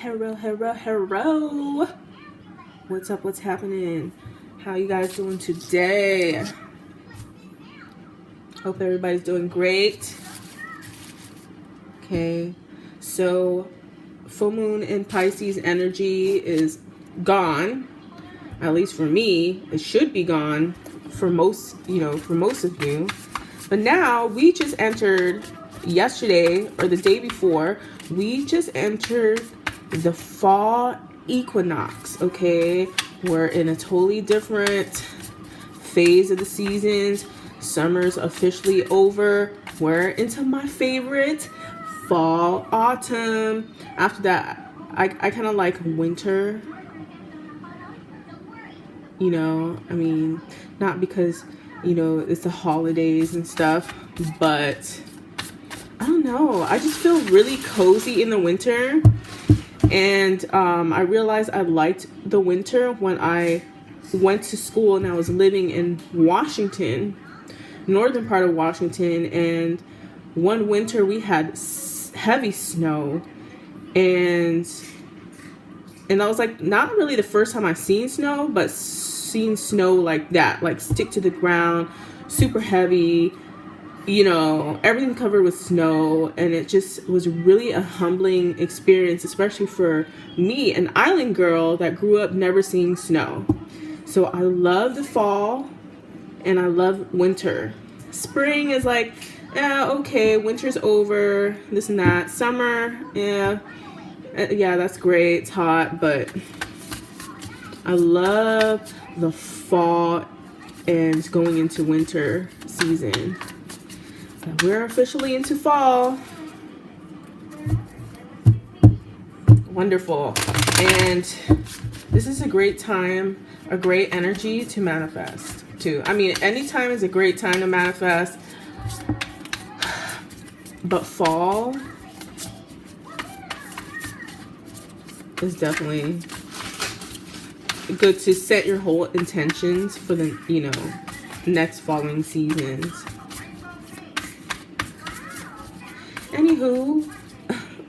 Hello. What's up? What's happening? How you guys doing today? Hope everybody's doing great. Okay, so full moon in Pisces energy is gone. At least for me, it should be gone for most, for most of you. But now we just entered yesterday or the day before, we just entered the fall equinox, okay? We're in a totally different phase of the seasons. Summer's officially over. We're into my favorite, fall, autumn. After that, I kind of like winter. Not because, it's the holidays and stuff, but I don't know. I just feel really cozy in the winter. And I realized I liked the winter when I went to school and I was living in Washington, northern part of Washington. And one winter we had heavy snow, and that was like not really the first time I've seen snow, but seen snow like that, like stick to the ground, super heavy, everything covered with snow. And it just was really a humbling experience, especially for me, an island girl that grew up never seeing snow. So I love the fall and I love winter. Spring is like, okay, winter's over, this and that. Summer, yeah, that's great, it's hot, but I love the fall and going into winter season. But we're officially into fall. Wonderful. And this is a great time, a great energy to manifest too. I mean, any time is a great time to manifest, but fall is definitely good to set your whole intentions for the, next following seasons. Anywho,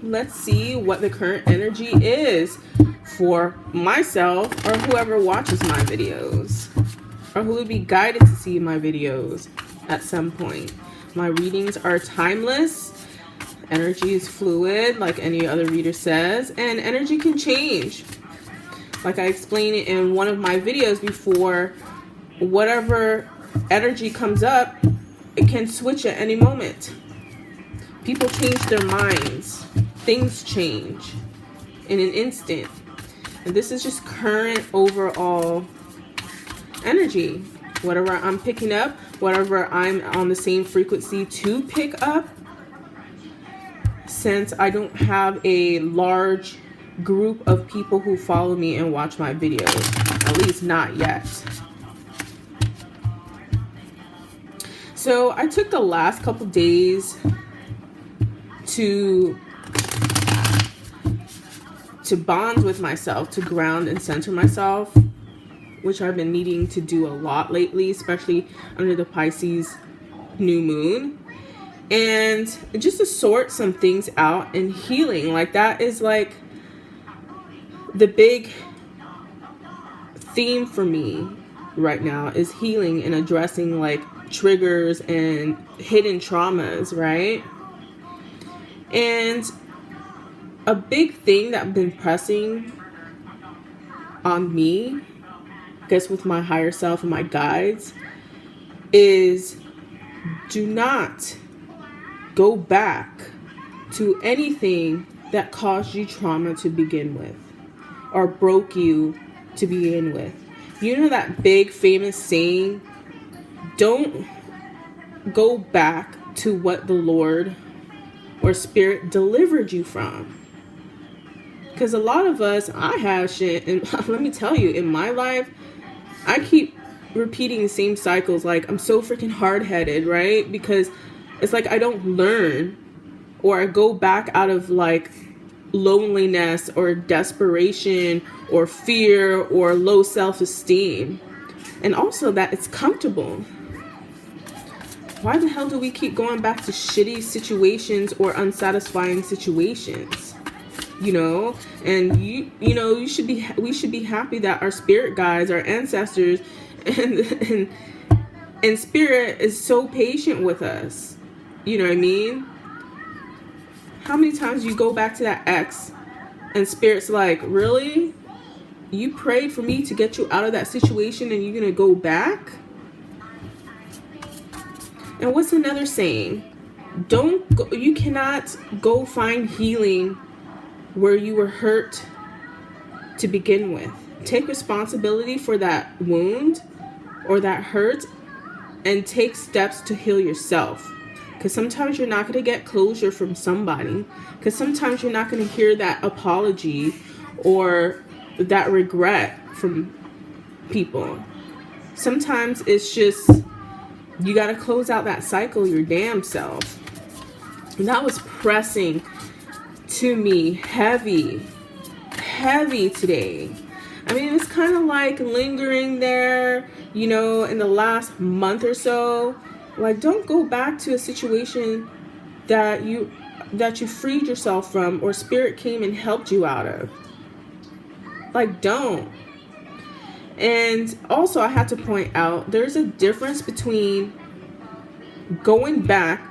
let's see what the current energy is for myself or whoever watches my videos, or who would be guided to see my videos at some point. My readings are timeless. Energy is fluid, like any other reader says, and energy can change. Like I explained in one of my videos before, whatever energy comes up, it can switch at any moment. People change their minds. Things change in an instant. And this is just current overall energy. Whatever I'm picking up, whatever I'm on the same frequency to pick up, since I don't have a large group of people who follow me and watch my videos, at least not yet. So I took the last couple days to bond with myself, to ground and center myself, which I've been needing to do a lot lately, especially under the Pisces new moon. And just to sort some things out and healing, like that is like the big theme for me right now, is healing and addressing like triggers and hidden traumas, right? And a big thing that I've been pressing on me, I guess with my higher self and my guides, is do not go back to anything that caused you trauma to begin with, or broke you to begin with. You know that big famous saying, don't go back to what the Lord or Spirit delivered you from. Because a lot of us, I have shit, and let me tell you, in my life, I keep repeating the same cycles. Like, I'm so freaking hard-headed, right? Because it's like I don't learn, or I go back out of like loneliness or desperation or fear or low self-esteem. And also that it's comfortable. Why the hell do we keep going back to shitty situations or unsatisfying situations? you know. And we should be happy that our spirit guides, our ancestors, and spirit is so patient with us. You know what I mean? How many times you go back to that ex and spirit's like, really? You prayed for me to get you out of that situation and you're gonna go back? And what's another saying? You cannot go find healing where you were hurt to begin with. Take responsibility for that wound or that hurt and take steps to heal yourself. Because sometimes you're not going to get closure from somebody. Because sometimes you're not going to hear that apology or that regret from people. Sometimes it's just, you got to close out that cycle your damn self. And that was pressing to me heavy today. I mean, it's kind of like lingering there, in the last month or so. Like, don't go back to a situation that you freed yourself from or spirit came and helped you out of. Like, don't. And also, I have to point out, there's a difference between going back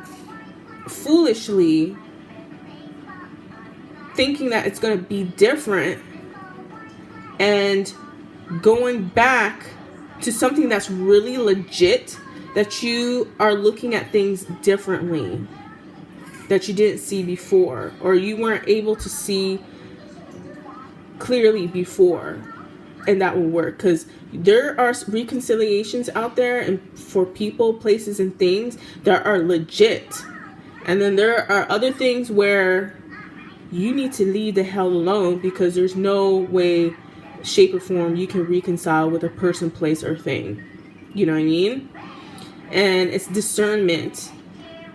foolishly thinking that it's going to be different and going back to something that's really legit, that you are looking at things differently that you didn't see before, or you weren't able to see clearly before. And that will work, because there are reconciliations out there and for people, places, and things that are legit. And then there are other things where you need to leave the hell alone, because there's no way, shape, or form you can reconcile with a person, place, or thing. You know what I mean? And it's discernment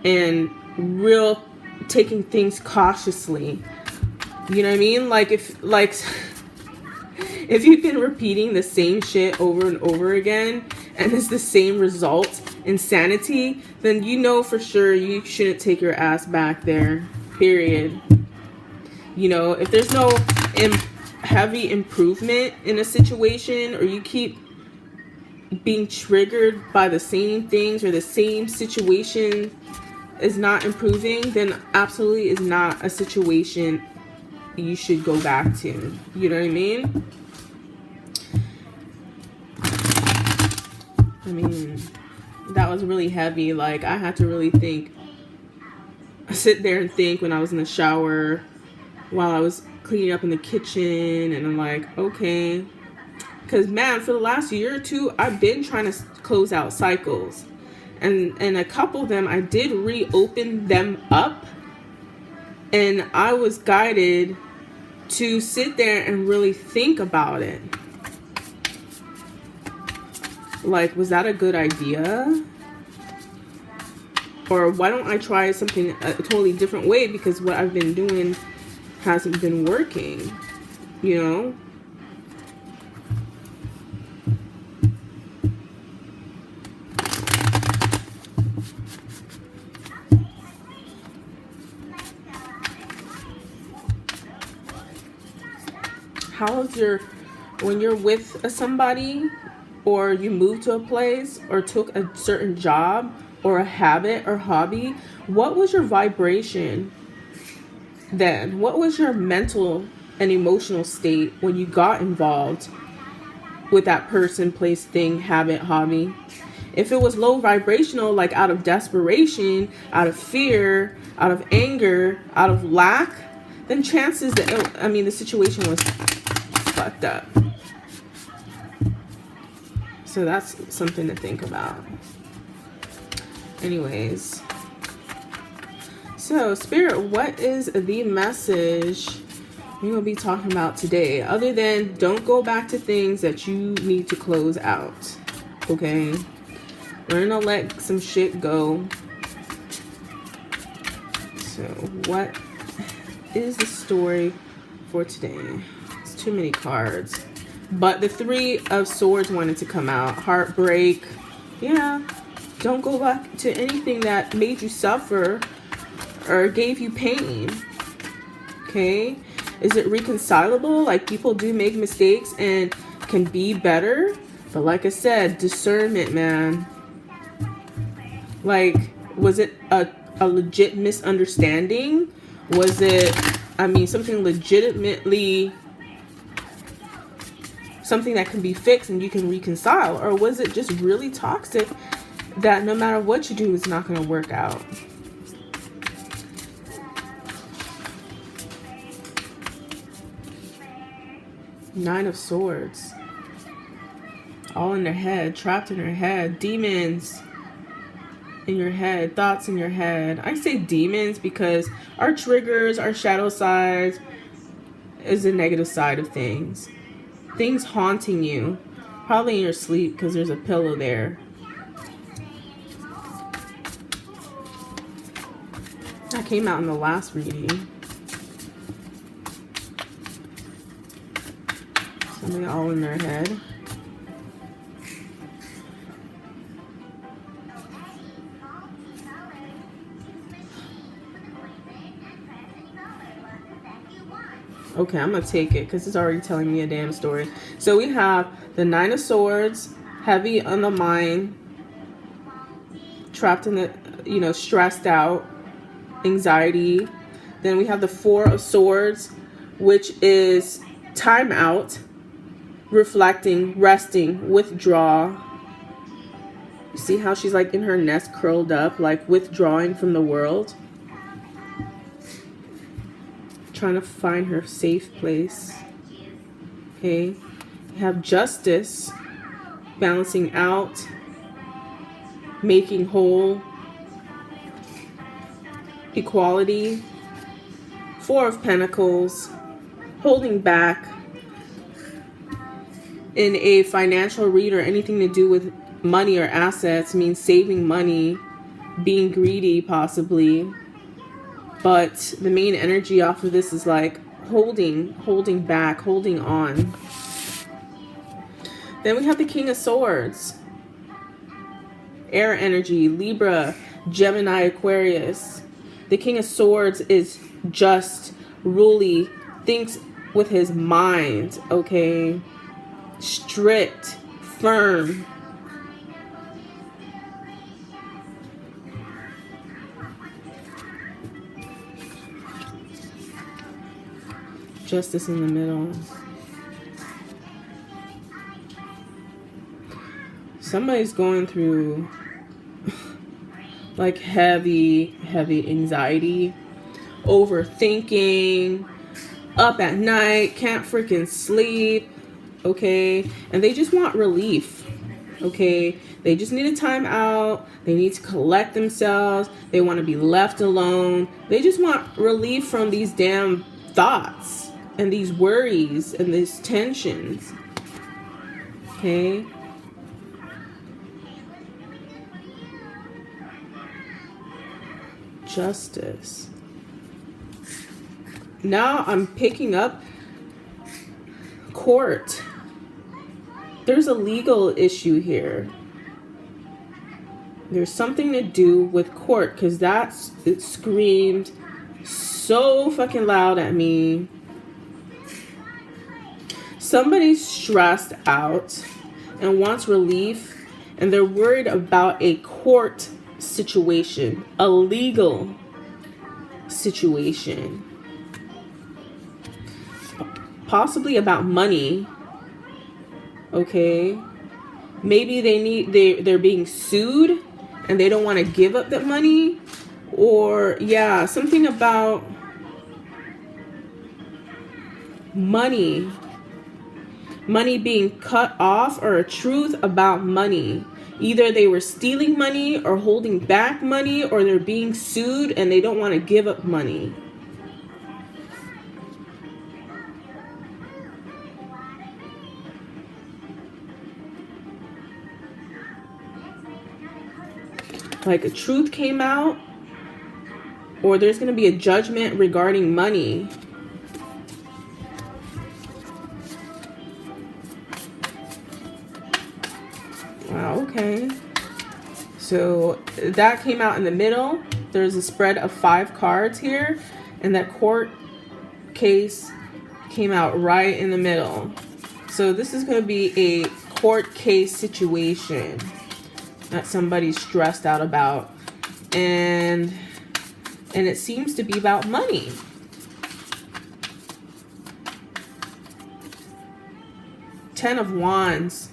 and real taking things cautiously. You know what I mean? Like, if you've been repeating the same shit over and over again and it's the same result, insanity, then for sure you shouldn't take your ass back there, period. If there's no heavy improvement in a situation, or you keep being triggered by the same things, or the same situation is not improving, then absolutely is not a situation you should go back to. You know what I mean? That was really heavy. Like, I had to really sit there and think when I was in the shower, while I was cleaning up in the kitchen, and I'm like, okay. Because, man, for the last year or two, I've been trying to close out cycles. And a couple of them, I did reopen them up. And I was guided to sit there and really think about it. Like, was that a good idea? Or why don't I try something a totally different way, because what I've been doing hasn't been working, when you're with somebody, or you moved to a place, or took a certain job, or a habit or hobby, what was your vibration then? What was your mental and emotional state when you got involved with that person, place, thing, habit, hobby? If it was low vibrational, like out of desperation, out of fear, out of anger, out of lack, then chances that, the situation was fucked up. So that's something to think about. Anyways. So, Spirit, what is the message we're going to be talking about today? Other than don't go back to things that you need to close out. Okay? We're going to let some shit go. So, what is the story for today? It's too many cards. But the Three of Swords wanted to come out. Heartbreak. Yeah. Don't go back to anything that made you suffer or gave you pain. Okay? Is it reconcilable? Like, people do make mistakes and can be better. But like I said, discernment, man. Like, was it a legit misunderstanding? Was it, I mean, something legitimately, something that can be fixed and you can reconcile? Or was it just really toxic that no matter what you do, it's not going to work out? Nine of Swords. All in their head, trapped in their head. Demons in your head, thoughts in your head. I say demons because our triggers, our shadow sides is the negative side of things. Things haunting you, probably in your sleep because there's a pillow there. That came out in the last reading. Somebody all in their head. Okay, I'm going to take it because it's already telling me a damn story. So we have the Nine of Swords, heavy on the mind, trapped in the, you know, stressed out, anxiety. Then we have the Four of Swords, which is time out, reflecting, resting, withdraw. You see how she's like in her nest curled up, like withdrawing from the world? Trying to find her safe place. Okay, you have Justice, balancing out, making whole, equality. Four of Pentacles, holding back in a financial read or anything to do with money or assets means saving money, being greedy possibly. But the main energy off of this is like holding back, holding on. Then we have the King of Swords. Air energy, Libra, Gemini, Aquarius. The King of Swords is just, really thinks with his mind, okay? Strict, firm. Justice in the middle. Somebody's going through like heavy anxiety, overthinking, up at night, can't freaking sleep, okay? And they just want relief, okay? They just need a time out. They need to collect themselves. They want to be left alone. They just want relief from these damn thoughts and these worries and these tensions, okay? Justice. Now I'm picking up court. There's a legal issue here. There's something to do with court because it screamed so fucking loud at me. Somebody's stressed out and wants relief, and they're worried about a court situation, a legal situation, possibly about money, okay? Maybe they're being sued and they don't want to give up that money, or yeah, something about money being cut off, or a truth about money. Either they were stealing money or holding back money, or they're being sued and they don't want to give up money. Like a truth came out, or there's going to be a judgment regarding money. Wow, okay. So that came out in the middle. There's a spread of 5 cards here, and that court case came out right in the middle. So this is going to be a court case situation that somebody's stressed out about. And it seems to be about money. Ten of Wands.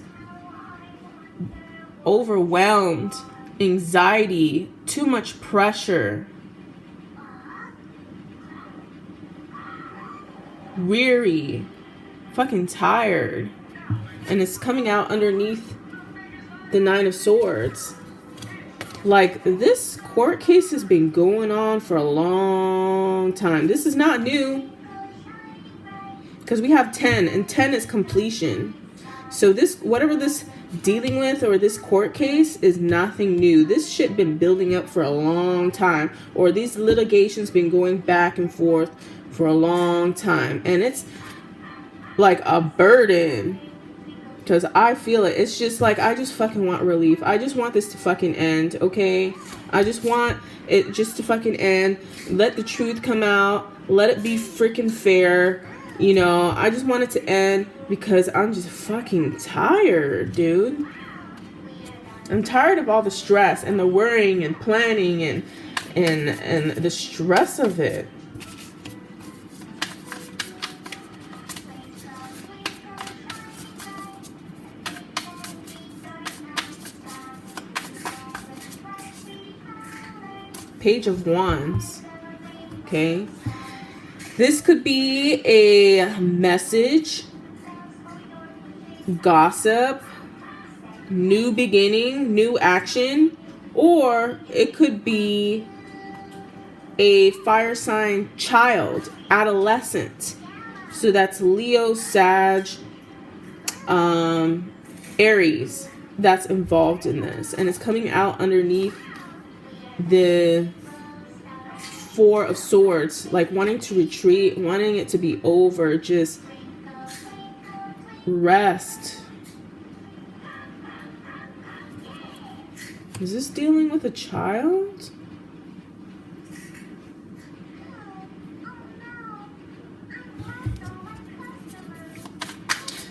Overwhelmed. Anxiety. Too much pressure. Weary. Fucking tired. And it's coming out underneath the Nine of Swords. Like, this court case has been going on for a long time. This is not new. Because we have 10, and 10 is completion. So this, whatever this dealing with or this court case is nothing new. This shit been building up for a long time. Or these litigations been going back and forth for a long time. And it's like a burden. Because I feel it. It's just like, I just fucking want relief. I just want this to fucking end, okay? I just want it just to fucking end. Let the truth come out. Let it be freaking fair. You know, I just want it to end because I'm just fucking tired, dude. I'm tired of all the stress and the worrying and planning and the stress of it. Page of Wands. Okay. This could be a message, gossip, new beginning, new action, or it could be a fire sign child, adolescent. So that's Leo, Sag, Aries that's involved in this. And it's coming out underneath the Four of Swords, like wanting to retreat, wanting it to be over, just rest. Is this dealing with a child?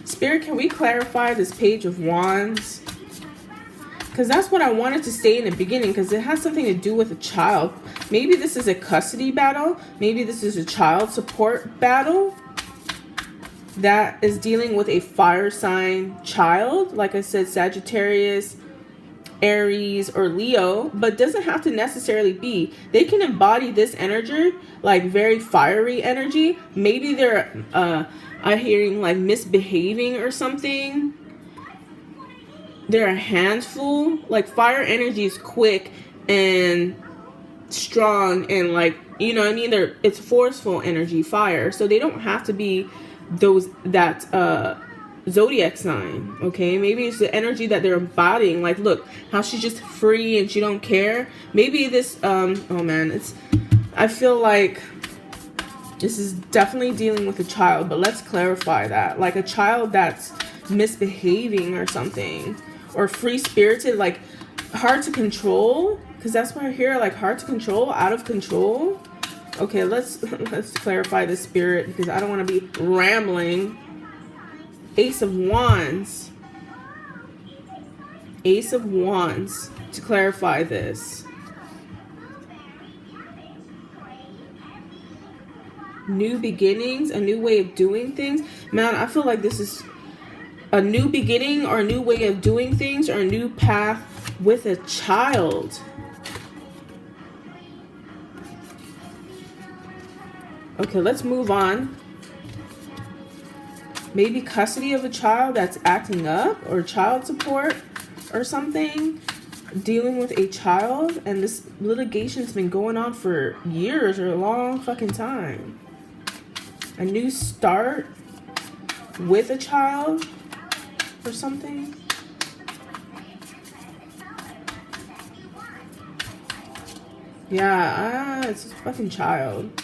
Spirit, can we clarify this Page of Wands? Because that's what I wanted to say in the beginning, because it has something to do with a child. Maybe this is a custody battle. Maybe this is a child support battle that is dealing with a fire sign child. Like I said, Sagittarius, Aries, or Leo, but doesn't have to necessarily be. They can embody this energy, like very fiery energy. Maybe they're, I'm hearing like misbehaving or something. They're a handful. Like, fire energy is quick and strong and, like, you know what I mean? It's forceful energy, fire. So they don't have to be that zodiac sign, okay? Maybe it's the energy that they're embodying. Like, look, how she's just free and she don't care. Maybe this, oh man, I feel like this is definitely dealing with a child, but let's clarify that. Like, a child that's misbehaving or something. Or free-spirited, like hard to control, because that's what I hear, like hard to control, out of control. Okay, let's clarify the spirit, because I don't want to be rambling. Ace of Wands. Ace of Wands to clarify this. New beginnings, a new way of doing things. Man, I feel like this is a new beginning or a new way of doing things or a new path with a child. Okay, let's move on. Maybe custody of a child that's acting up, or child support or something. Dealing with a child, and this litigation's been going on for years or a long fucking time. A new start with a child or something. Yeah, it's a fucking child.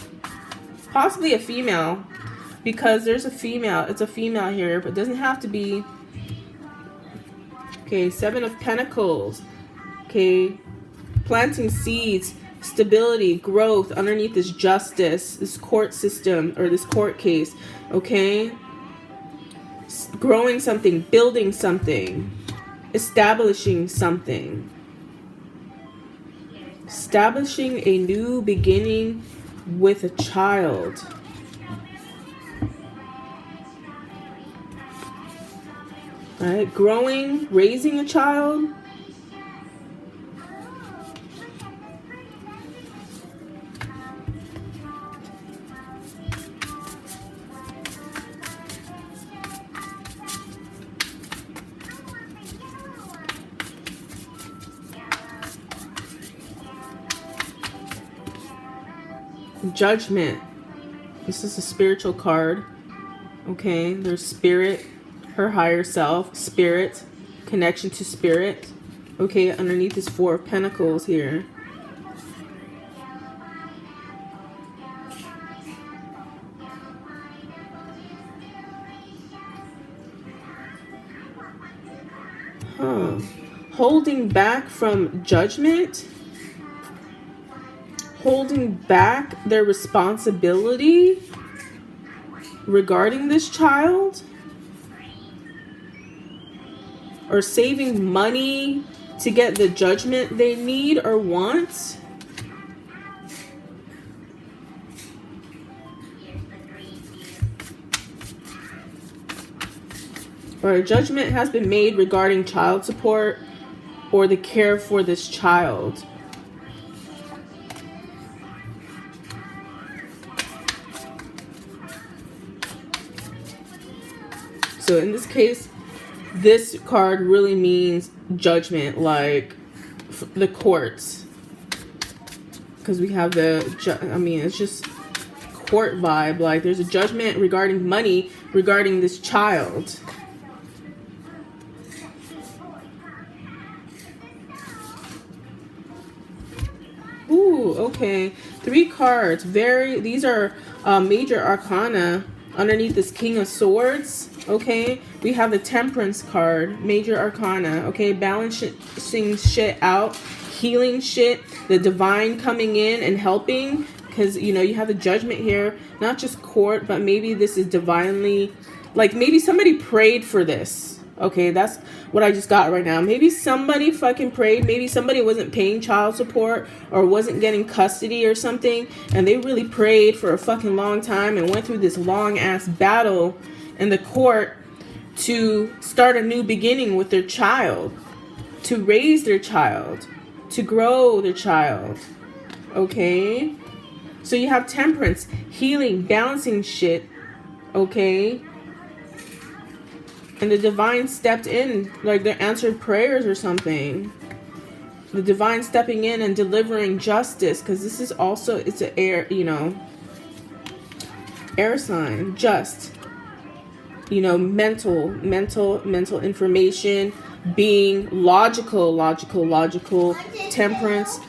Possibly a female, because there's a female. It's a female here, but it doesn't have to be. Okay, Seven of Pentacles. Okay, planting seeds stability, growth. Underneath is justice, this court system or this court case, okay? Growing something, building something, establishing something. Establishing a new beginning with a child. All right, growing, raising a child. Judgment. This is a spiritual card. Okay, there's spirit, her higher self, spirit, connection to spirit. Okay, underneath is 4 of Pentacles here. Holding back from judgment. Holding back their responsibility regarding this child, or saving money to get the judgment they need or want. Or a judgment has been made regarding child support or the care for this child. So in this case, this card really means judgment, like the courts. Because we have it's just court vibe. Like there's a judgment regarding money, regarding this child. Ooh, okay. 3 cards. These are major arcana underneath this King of Swords. Okay, we have the Temperance card, major arcana. Okay, balancing shit out, healing shit, the divine coming in and helping. Because, you know, you have the judgment here, not just court, but maybe this is divinely, like maybe somebody prayed for this. Okay, that's what I just got right now. Maybe somebody fucking prayed. Maybe somebody wasn't paying child support or wasn't getting custody or something. And they really prayed for a fucking long time and went through this long ass battle in the court to start a new beginning with their child. To raise their child. To grow their child. Okay? So you have temperance, healing, balancing shit. Okay? And the divine stepped in, like they answered prayers or something. The divine stepping in and delivering justice, because this is also, it's an air, you know, air sign, just, you know, mental information, being logical, temperance.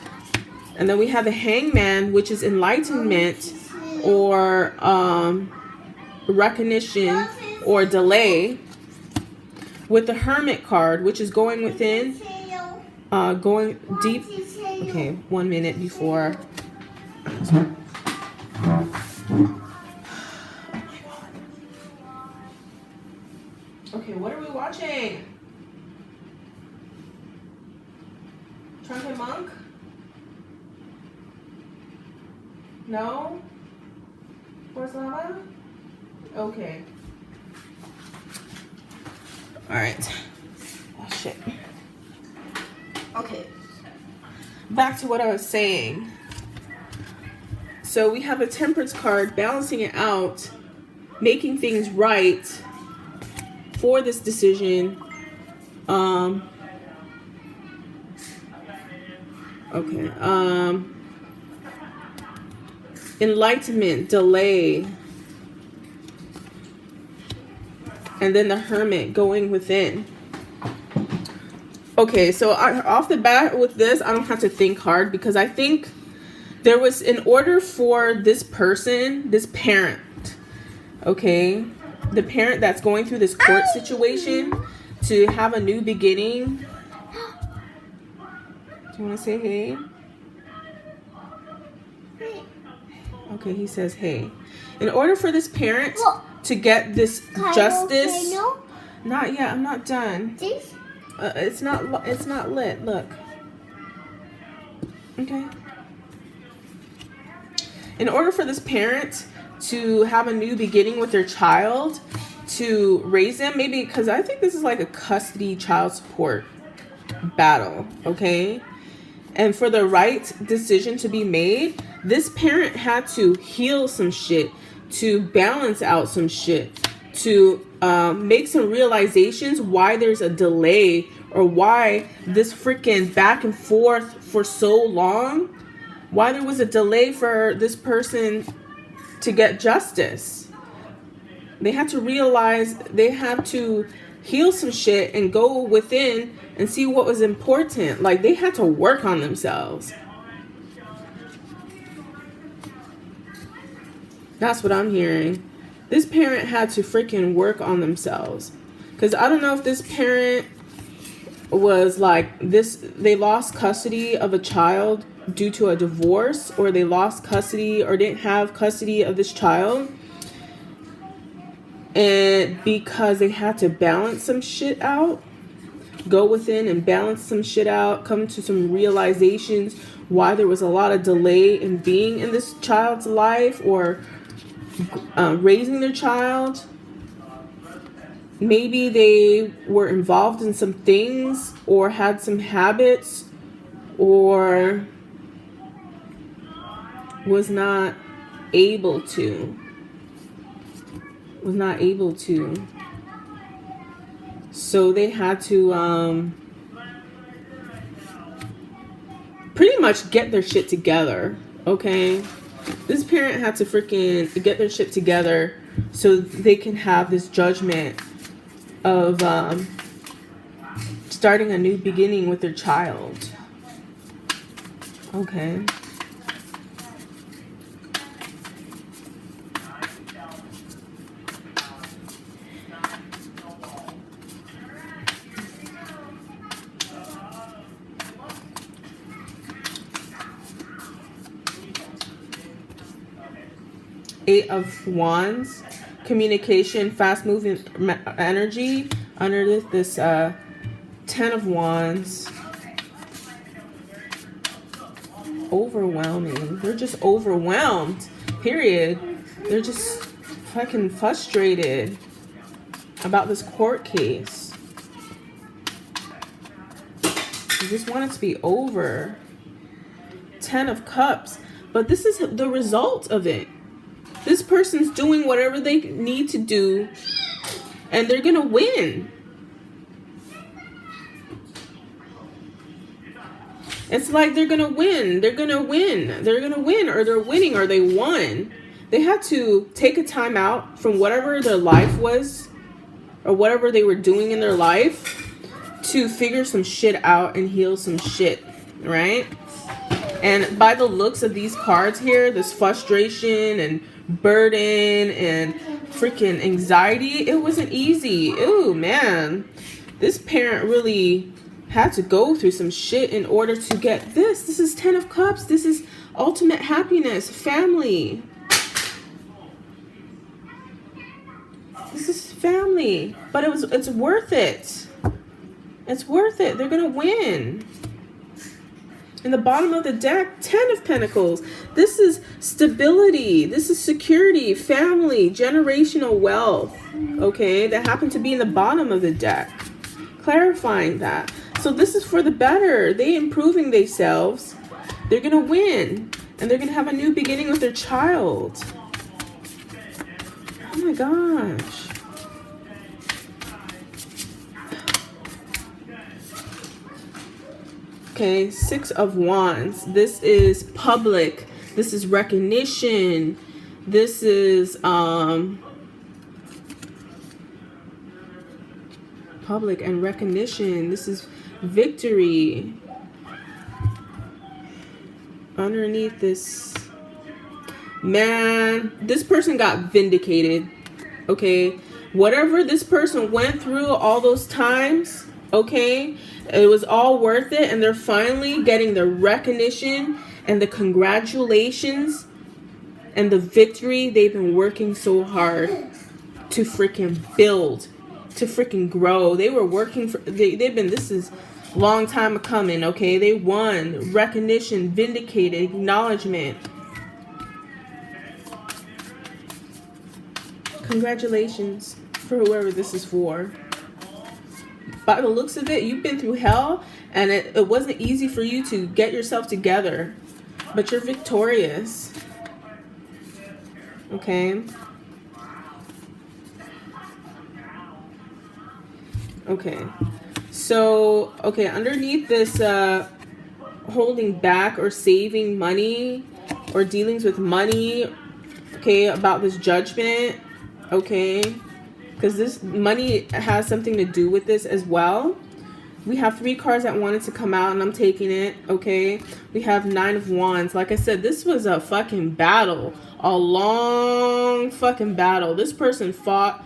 And then we have the Hangman, which is enlightenment or recognition or delay. With the Hermit card, which is going within, going deep. Okay, 1 minute before. Oh my God. Okay, what are we watching? Drunken Monk? No? Where's Lava? Okay. Alright. Oh, shit. Okay. Back to what I was saying. So we have a Temperance card, balancing it out, making things right for this decision. Okay. Enlightenment, delay. And then the Hermit, going within. Okay, so off the bat with this, I don't have to think hard, because I think there was, in order for this person, this parent, okay, the parent that's going through this court situation to have a new beginning. Do you want to say hey? Okay, he says, hey, in order for this parent to get this justice, not yet. I'm not done. It's not lit. Look. Okay. In order for this parent to have a new beginning with their child, to raise them, maybe because I think this is like a custody child support battle, okay? And for the right decision to be made, this parent had to heal some shit, to balance out some shit, to make some realizations why there's a delay or why this freaking back and forth for so long, why there was a delay for this person to get justice. They had to realize, they had to heal some shit and go within and see what was important. Like, they had to work on themselves. That's what I'm hearing. This parent had to freaking work on themselves. Because I don't know if this parent was like this, they lost custody of a child due to a divorce, or they lost custody or didn't have custody of this child, and because they had to balance some shit out, go within and balance some shit out, come to some realizations why there was a lot of delay in being in this child's life or raising their child. Maybe they were involved in some things or had some habits or was not able to. So they had to pretty much get their shit together, okay? This parent had to freaking get their shit together so they can have this judgment of starting a new beginning with their child. Okay. Eight of Wands, communication, fast moving energy. Under this 10 of Wands, overwhelming. They're just overwhelmed, period. They're just fucking frustrated about this court case. They just want it to be over. 10 of Cups, but this is the result of it. This person's doing whatever they need to do, and they're gonna win. It's like they're gonna win. They're gonna win. They're gonna win, or they're winning, or they won. They had to take a time out from whatever their life was, or whatever they were doing in their life, to figure some shit out and heal some shit, right? And by the looks of these cards here, this frustration and burden and freaking anxiety, it wasn't easy. Ooh, man. This parent really had to go through some shit in order to get this. This is 10 of Cups. This is ultimate happiness, family. This is family. But it's worth it. It's worth it. They're going to win. In the bottom of the deck, 10 of Pentacles. This is stability. This is security, family, generational wealth. Okay, that happened to be in the bottom of the deck. Clarifying that. So this is for the better. They improving themselves. They're going to win. And they're going to have a new beginning with their child. Oh my gosh. Okay, 6 of Wands. This is public. This is recognition. This is public and recognition. This is victory. Underneath this, man, this person got vindicated. Okay, whatever this person went through all those times, okay, it was all worth it, and they're finally getting the recognition and the congratulations and the victory they've been working so hard to freaking build, to freaking grow. They were working for, they've been, this is long time coming, okay? They won recognition, vindicated, acknowledgement. Congratulations for whoever this is for. By the looks of it, you've been through hell, and it wasn't easy for you to get yourself together, but you're victorious. Okay? Okay. So, okay, underneath this holding back or saving money or dealings with money, okay, about this judgment, okay, because this money has something to do with this as well. We have 3 cards that wanted to come out, and I'm taking it, okay? We have 9 of Wands. Like I said, this was a fucking battle. A long fucking battle. This person fought,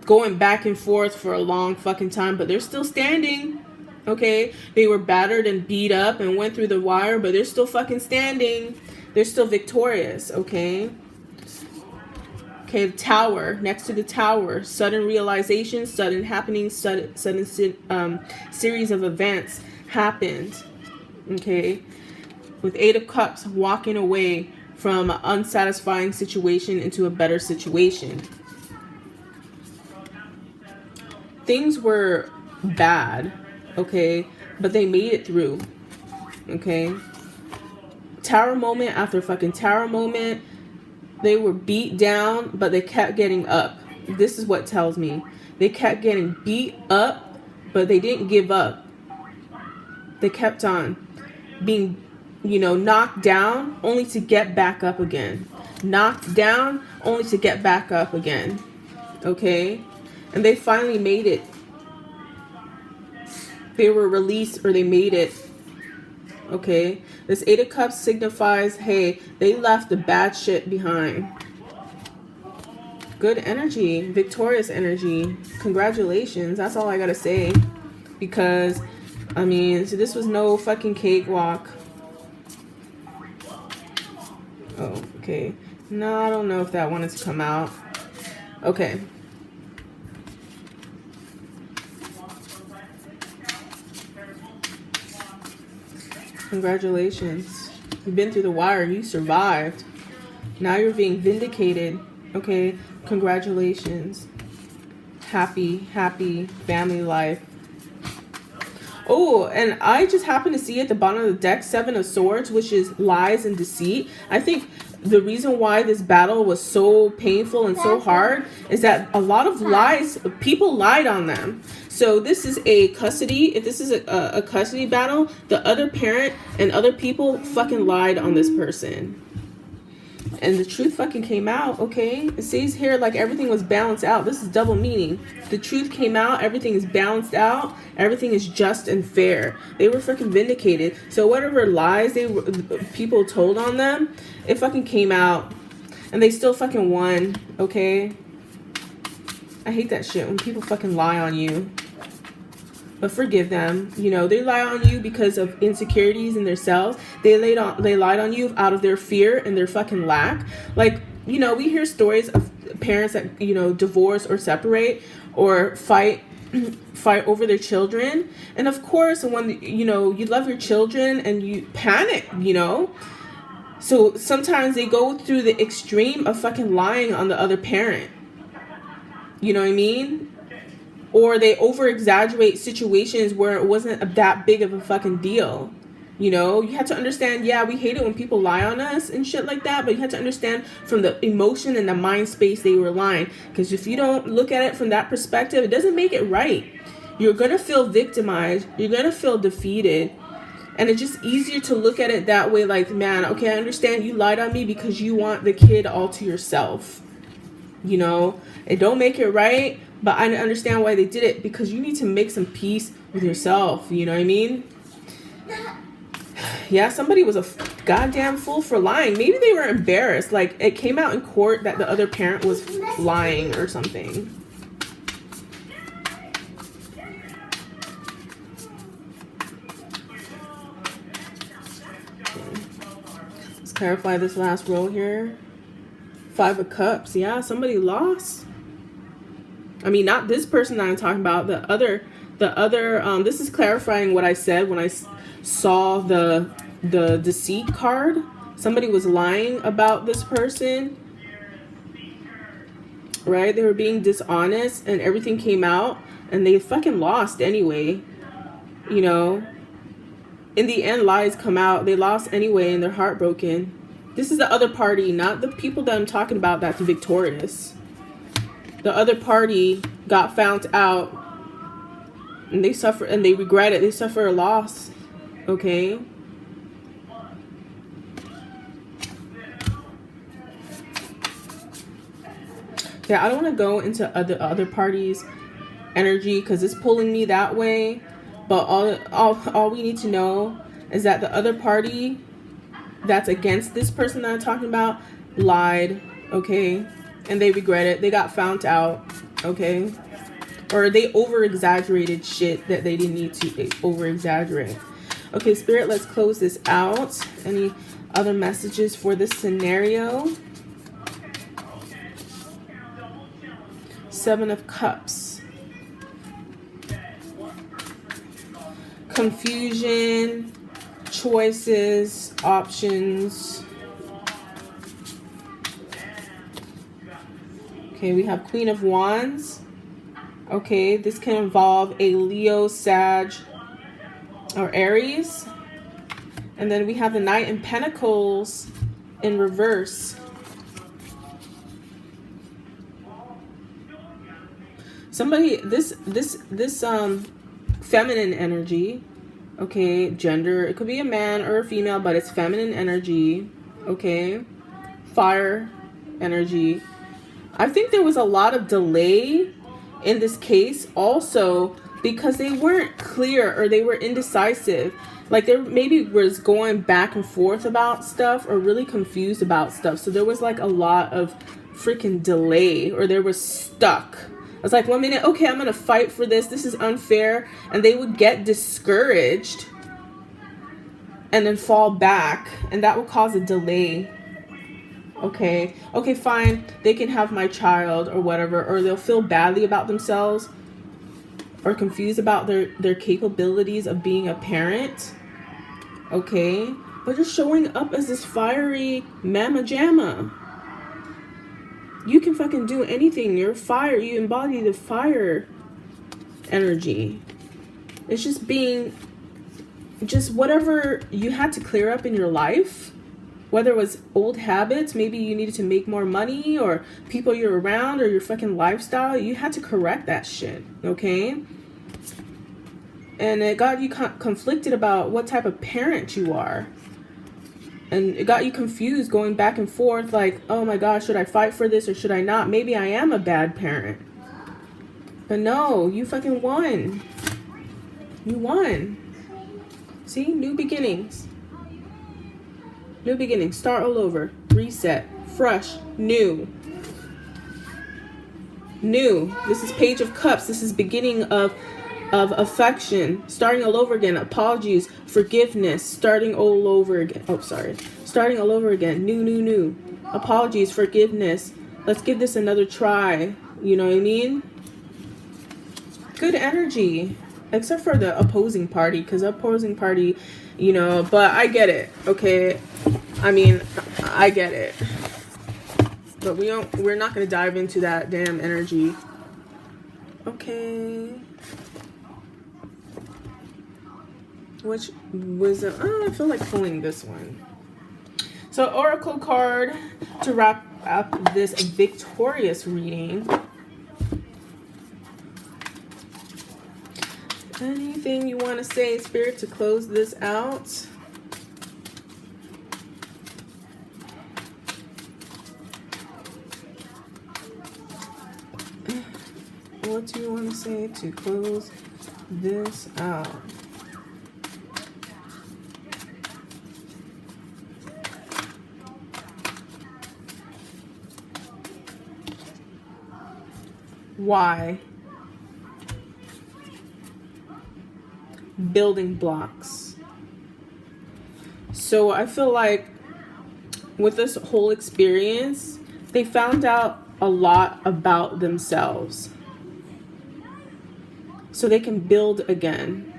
going back and forth for a long fucking time, but they're still standing, okay? They were battered and beat up and went through the wire, but they're still fucking standing. They're still victorious, okay? Okay, the Tower, next to the Tower, sudden realization, sudden happening, sudden series of events happened, okay? With 8 of Cups, walking away from an unsatisfying situation into a better situation. Things were bad, okay, but they made it through, okay? Tower moment after fucking tower moment. They were beat down, but they kept getting up. This is what tells me. They kept getting beat up, but they didn't give up. They kept on being, knocked down only to get back up again. Knocked down only to get back up again. Okay? And they finally made it. They were released, or they made it. Okay, this 8 of Cups signifies, hey, they left the bad shit behind. Good energy, victorious energy. Congratulations. That's all I gotta say. Because, so this was no fucking cakewalk. Oh, okay. No, I don't know if that wanted to come out. Okay. Congratulations. You've been through the wire. You survived. Now you're being vindicated. Okay. Congratulations. Happy family life. Oh, and I just happened to see at the bottom of the deck 7 of Swords, which is lies and deceit. I think the reason why this battle was so painful and so hard is that a lot of lies, people lied on them. So this is a custody, if this is a custody battle, the other parent and other people fucking lied on this person. And the truth fucking came out, okay? It says here like everything was balanced out. This is double meaning. The truth came out, everything is balanced out, everything is just and fair. They were fucking vindicated. So whatever lies people told on them, it fucking came out. And they still fucking won, okay? I hate that shit when people fucking lie on you. But forgive them. They lie on you because of insecurities in themselves. They lied on you out of their fear and their fucking lack. Like, we hear stories of parents that, divorce or separate or fight over their children. And of course, when, you love your children and you panic, So sometimes they go through the extreme of fucking lying on the other parent. You know what I mean? Or they over-exaggerate situations where it wasn't that big of a fucking deal. You have to understand, yeah, we hate it when people lie on us and shit like that, but you have to understand from the emotion and the mind space they were lying. Because if you don't look at it from that perspective, it doesn't make it right. You're going to feel victimized. You're going to feel defeated. And it's just easier to look at it that way, like, man, okay, I understand you lied on me because you want the kid all to yourself. It don't make it right. But I understand why they did it, because you need to make some peace with yourself. You know what I mean? Yeah, somebody was a goddamn fool for lying. Maybe they were embarrassed. Like, it came out in court that the other parent was lying or something. Okay. Let's clarify this last row here. Five of Cups. Yeah, somebody lost. I mean, not this person that I'm talking about. The other. This is clarifying what I said when I saw the deceit card. Somebody was lying about this person, right? They were being dishonest, and everything came out, and they fucking lost anyway. You know, in the end, lies come out. They lost anyway, and they're heartbroken. This is the other party, not the people that I'm talking about that's victorious. The other party got found out, and they suffer, and they regret it. They suffer a loss. Okay. Yeah, I don't want to go into other parties' energy because it's pulling me that way. But all we need to know is that the other party that's against this person that I'm talking about lied, okay? And they regret it. They got found out, okay? Or they over-exaggerated shit that they didn't need to over-exaggerate. Okay, Spirit, let's close this out. Any other messages for this scenario? Seven of Cups. Confusion, choices, options. Okay, we have Queen of Wands. Okay, this can involve a Leo, Sag, or Aries. And then we have the Knight in Pentacles in reverse. Somebody, this feminine energy, okay, gender, it could be a man or a female, but it's feminine energy, okay, fire energy. I think there was a lot of delay in this case also because they weren't clear or they were indecisive. Like they maybe was going back and forth about stuff or really confused about stuff. So there was like a lot of freaking delay, or they were stuck. I was like, 1 minute, okay, I'm going to fight for this. This is unfair. And they would get discouraged and then fall back. And that would cause a delay. Okay, fine. They can have my child or whatever. Or they'll feel badly about themselves or confused about their capabilities of being a parent. Okay, but you're showing up as this fiery mama jamma. You can fucking do anything. You're fire. You embody the fire energy. It's just whatever you had to clear up in your life. Whether it was old habits, maybe you needed to make more money, or people you're around, or your fucking lifestyle. You had to correct that shit, okay? And it got you conflicted about what type of parent you are. And it got you confused going back and forth like, oh my gosh, should I fight for this or should I not? Maybe I am a bad parent. But no, you fucking won. You won. See? New beginnings. New beginnings. Start all over. Reset. Fresh. New. New. This is Page of Cups. This is beginning of affection, starting all over again, apologies, forgiveness, starting all over again. Oh, sorry. Starting all over again. New. Apologies, forgiveness. Let's give this another try. You know what I mean? Good energy. Except for the opposing party, because the opposing party, you know, but I get it, okay? I mean, I get it. But we're not going to dive into that damn energy. Okay. Which wisdom? I feel like pulling this one. So Oracle card to wrap up this victorious reading. Anything you want to say, Spirit, to close this out? What do you want to say to close this out? Why? Building blocks. So I feel like with this whole experience They found out a lot about themselves so they can build again.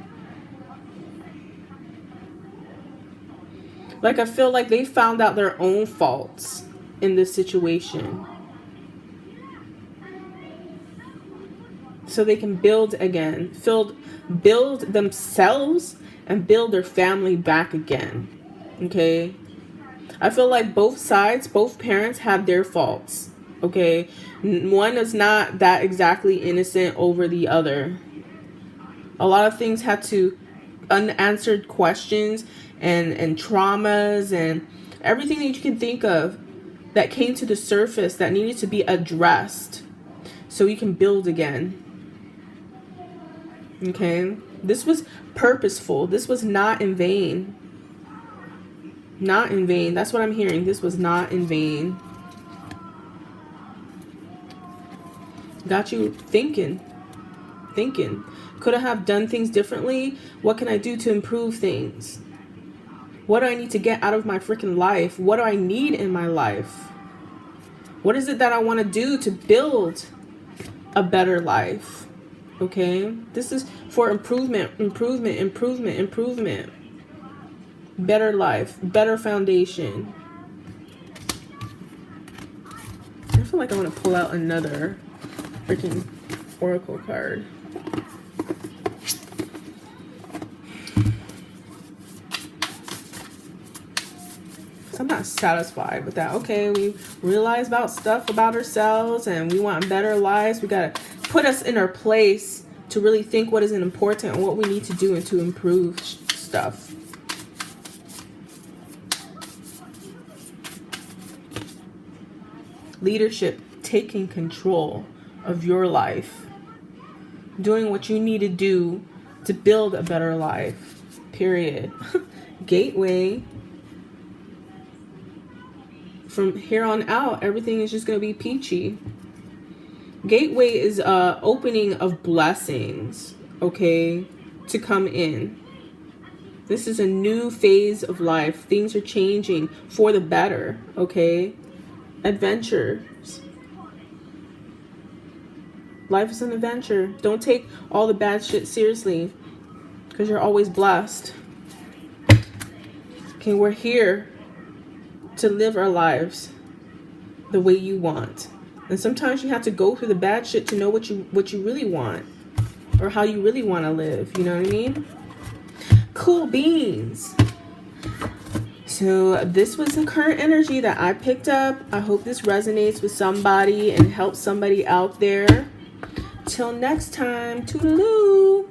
Like, I feel like they found out their own faults in this situation so they can build again, build themselves and build their family back again. Okay? I feel like both sides, both parents have their faults. Okay? One is not that exactly innocent over the other. A lot of things had to unanswered questions and traumas and everything that you can think of that came to the surface that needed to be addressed so you can build again. Okay? This was purposeful. This was not in vain. Not in vain. That's what I'm hearing. This was not in vain. Got you thinking. Could I have done things differently? What can I do to improve things? What do I need to get out of my freaking life? What do I need in my life? What is it that I want to do to build a better life? Okay? This is for improvement. Better life, better foundation. I feel like I want to pull out another freaking oracle card. So I'm not satisfied with that. Okay, we realize about stuff about ourselves and we want better lives. We got to put us in our place to really think what is important and what we need to do and to improve stuff. Leadership, taking control of your life. Doing what you need to do to build a better life. Period. Gateway. From here on out, everything is just going to be peachy. Gateway is a opening of blessings, okay, to come in. This is a new phase of life. Things are changing for the better, okay? Adventures. Life is an adventure. Don't take all the bad shit seriously because you're always blessed. Okay, we're here to live our lives the way you want. And sometimes you have to go through the bad shit to know what you really want or how you really want to live. You know what I mean? Cool beans. So this was the current energy that I picked up. I hope this resonates with somebody and helps somebody out there. Till next time, toodaloo.